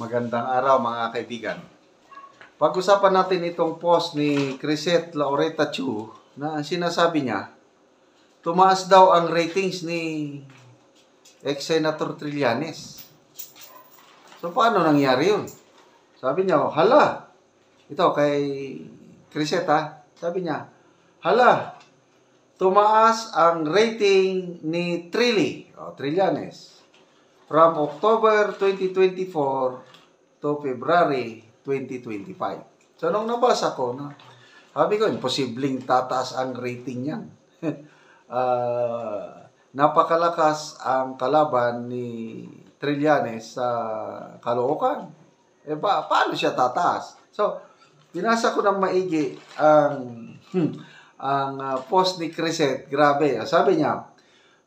Magandang araw mga kaibigan. Pag-usapan natin itong post ni Crisette Laureta Chu na sinasabi niya, tumaas daw ang ratings ni ex-Senator Trillanes. So paano nangyari yun? Sabi niya, hala, ito kay Crisette sabi niya, hala, tumaas ang rating ni Trillanes from October 2024 to February 2025. So, nung nabasa ko, sabi ko, imposibleng tataas ang rating yan. Napakalakas ang kalaban ni Trillanes sa Caloocan. Paano siya tataas? So, binasa ko ng maigi ang post ni Crisette. Grabe. Sabi niya,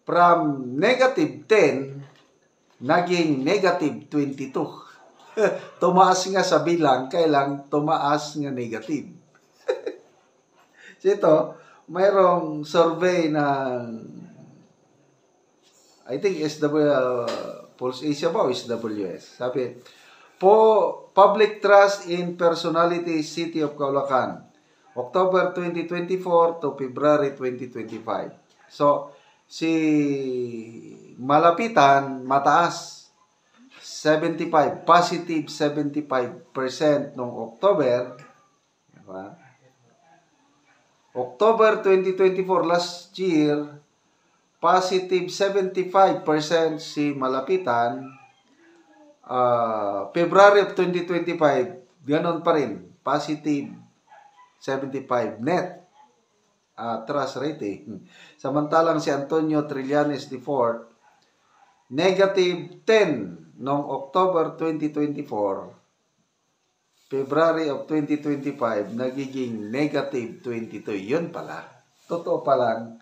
from -10, naging -22. Tumaas nga sa bilang, kailang tumaas nga negative. So ito, mayroong survey ng, I think Pulse Asia ba o SWS? Sabi, Public Trust in Personality City of Caloocan, October 2024 to February 2025. So, si Malapitan, mataas, 75, positive 75% noong October. Diba? October 2024, last year, positive 75% si Malapitan. February of 2025, ganon pa rin, positive 75 net trust rating. Samantalang si Antonio Trillanes IV, -10 noong October 2024, February of 2025, nagiging -22. Yun pala. Totoo palang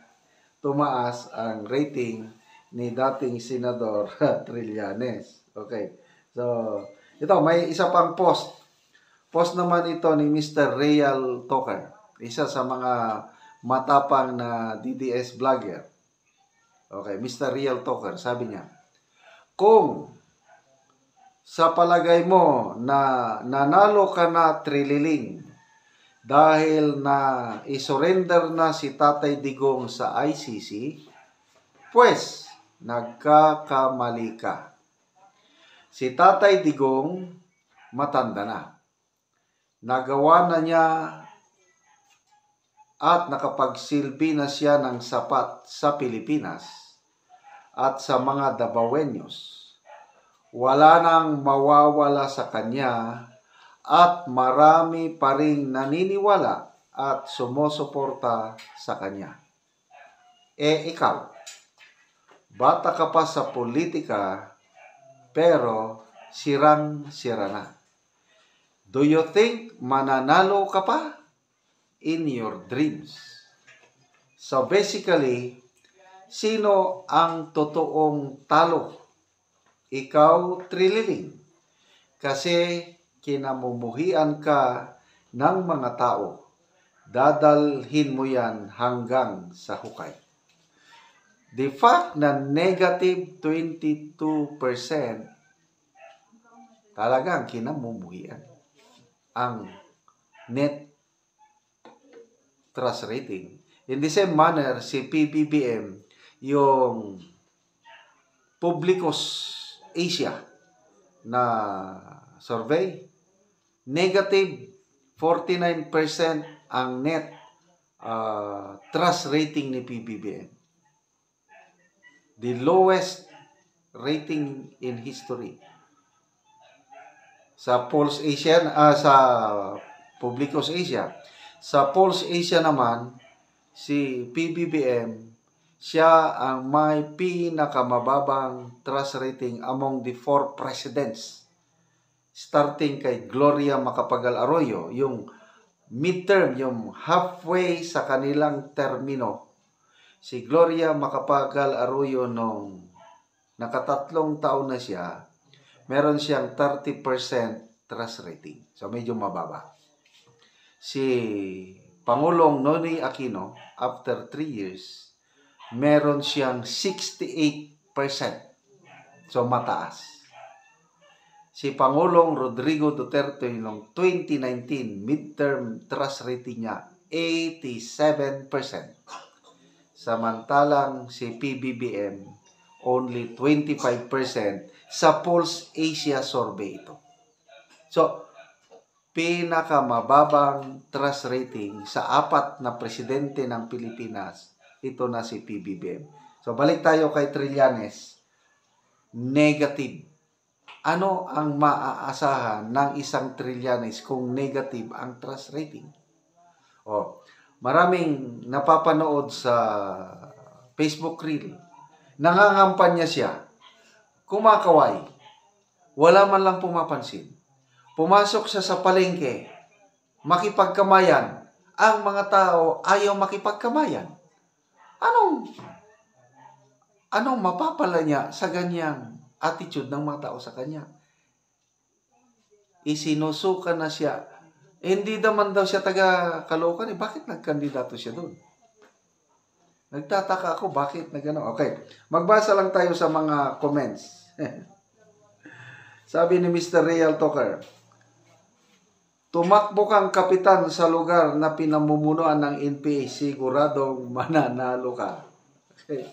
tumaas ang rating ni dating Senador Trillanes. Okay. So, ito, may isa pang post. Post naman ito ni Mr. Real Talker. Isa sa mga matapang na DDS vlogger. Okay, Mr. Real Talker, sabi niya, kung sa palagay mo na nanalo ka na Trililing dahil na isurrender na si Tatay Digong sa ICC, pues nagkakamali ka. Si Tatay Digong matanda na. Nagawa na niya at nakapagsilbi na siya ng sapat sa Pilipinas at sa mga Davaoenos. Wala nang mawawala sa kanya at marami pa ring naniniwala at sumusuporta sa kanya. Ikaw, bata ka pa sa politika pero sirang-sira na. Do you think mananalo ka pa? In your dreams. So basically, sino ang totoong talo? Ikaw, Trililing. Kasi kinamumuhian ka ng mga tao. Dadalhin mo yan hanggang sa hukay. The fact na -22% talagang kinamumuhian ang net trust rating. In the same manner, si PBBM, yung Publicos Asia na survey, -49% ang net trust rating ni PBBM. The lowest rating in history. Sa Pulse Asia, sa Publicos Asia. Sa Pulse Asia naman, si PBBM, siya ang may pinakamababang trust rating among the 4 presidents. Starting kay Gloria Macapagal Arroyo, yung midterm, yung halfway sa kanilang termino. Si Gloria Macapagal Arroyo nung nakatatlong taon na siya, meron siyang 30% trust rating. So medyo mababa. Si Pangulong Nonoy Aquino, after 3 years, meron siyang 68%. So, mataas. si Pangulong Rodrigo Duterte noong 2019, midterm trust rating niya 87%. Samantalang si PBBM only 25% sa Pulse Asia survey ito. So, pinakamababang trust rating sa 4 na presidente ng Pilipinas, ito na si PBBM. So, balik tayo kay Trillanes. Negative. Ano ang maaasahan ng isang Trillanes kung negative ang trust rating? Maraming napapanood sa Facebook Reel. Nangangampanya siya. Kumakaway. Wala man lang pumapansin. Pumasok siya sa palengke. Makipagkamayan. Ang mga tao ayaw makipagkamayan. Anong mapapala niya sa ganyang attitude ng mga tao sa kanya? Isinusuka na siya. Hindi naman daw siya taga Caloocan. Bakit nagkandidato siya doon? Nagtataka ako bakit na gano'n. Okay, magbasa lang tayo sa mga comments. Sabi ni Mr. Real Talker, tumakbo kang kapitan sa lugar na pinamumunuan ng NPA, siguradong mananalo ka. Okay.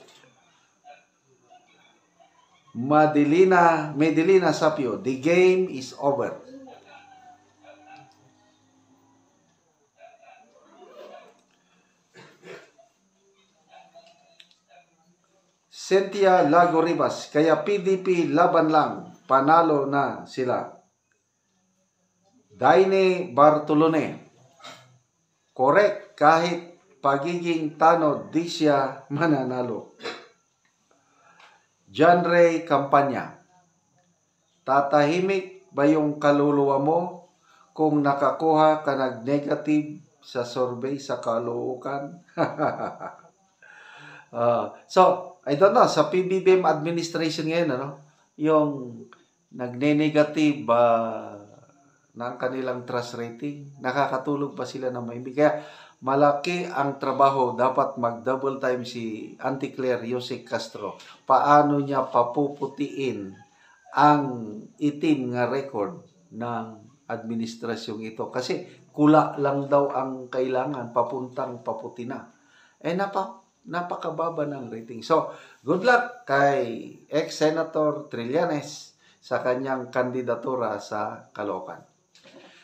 Medellina Sapio, the game is over. Cynthia Lago Rivas, kaya PDP laban lang, panalo na sila. Daine Bartolone, correct, kahit pagiging tanod, di siya mananalo. John Ray Campanya, tatahimik ba yung kaluluwa mo kung nakakuha ka nag-negative sa survey sa Caloocan? So, I don't know, sa PBBM administration ngayon, yung nagne-negative ng kanilang trust rating, nakakatulog pa sila ng maibig. Kaya malaki ang trabaho, dapat mag-double time si Auntie Claire Yosek Castro. Paano niya papuputiin ang itim nga record ng administrasyong ito? Kasi kula lang daw ang kailangan, papuntang paputi na. Napakababa ng rating. So, good luck kay ex-Senator Trillanes sa kanyang kandidatura sa Caloocan.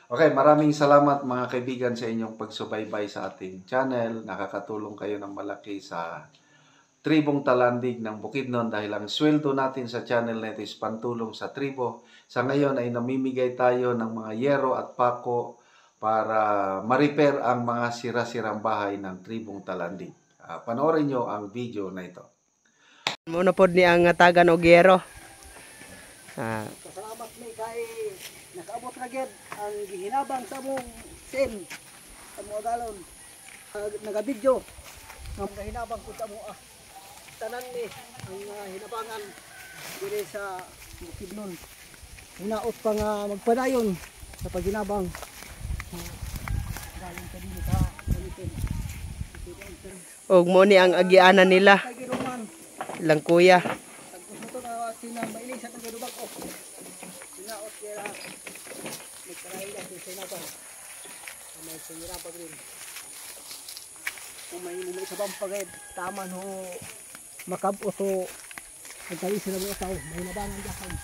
Okay, maraming salamat mga kaibigan sa inyong pagsubaybay sa ating channel. Nakakatulong kayo ng malaki sa tribong talandig ng Bukidnon dahil ang sweldo natin sa channel na ito is pantulong sa tribo. Sa ngayon ay namimigay tayo ng mga yero at pako para ma-repair ang mga sira-sirang bahay ng tribong talandig. Panoorin nyo ang video na ito. Muna po ni ang tagan og yero. Salamat ni kay nakaabot na gyud ang gihinabang sa mong sin sa mga galon. Naga-video ang gahinabang pud sa mo tanan ni ang hinabangan diri sa Bukidnon. Hinaot pa nga magpadayon sa paghinabang. Galing ka dito sa Og mo ni ang agianan nila. Ilang kuya. gusto na sinang mailing sa tagdubag ko. Hinaot kaya nagkaraila sa sinabang. May sinira pa rin. Kung may sabang pagay tama no makabot o nagkali sila mga tao may nabangan dyan.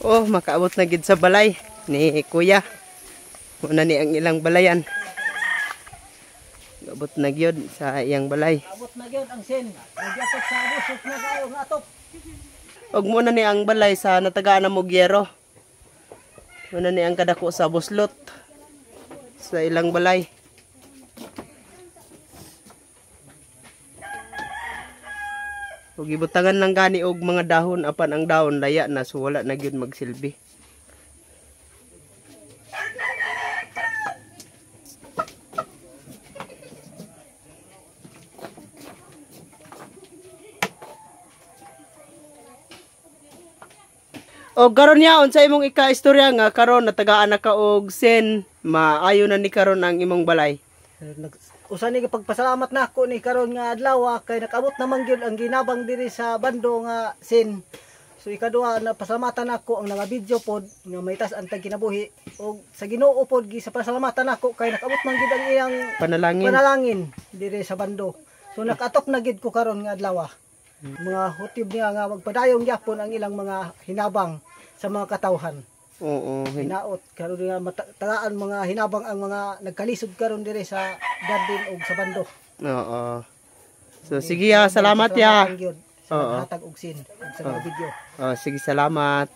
Oh, makaabot na gid sa balay ni kuya. Muna ni ang ilang balayan. Abot na gyud sa iyang balay. Abot na gyud ang sin. Nagyapot sa abos na kayo natop. Og muna ni ang balay sa natagaan na Mogyero. Muna ni ang kadako sa buslot sa ilang balay. Og gibutangan lang gani og mga dahon apan ang dahon laya na so wala na gyud magsilbi. O karon niya unsa imong ika-istorya nga karon natagaan na ka og sin maayo na ni karon ang imong balay. Usa ni pagpasalamat na ako ni karon nga adlaw kay nakabot naman gyud ang ginabang diri sa bando nga sin. So ikaduha na pasalamatan ako ang mga video pod nga may tas antang kinabuhi og sa Ginoo pod gi sa pasalamatan ako kay nakabot man gid ang iyang panalangin diri sa bando. So nakatok na gid ko karon nga adlaw. Mga hutib niya nga magpadayong gyapon ang ilang mga hinabang sa mga katawhan. Oo, Hinaot karon nga tagaan mga hinabang ang mga nagkalisod karon diri sa garden og sa bando. Oo. So sige salamat ya. Sa hatag og sin sa mga video. Sige salamat.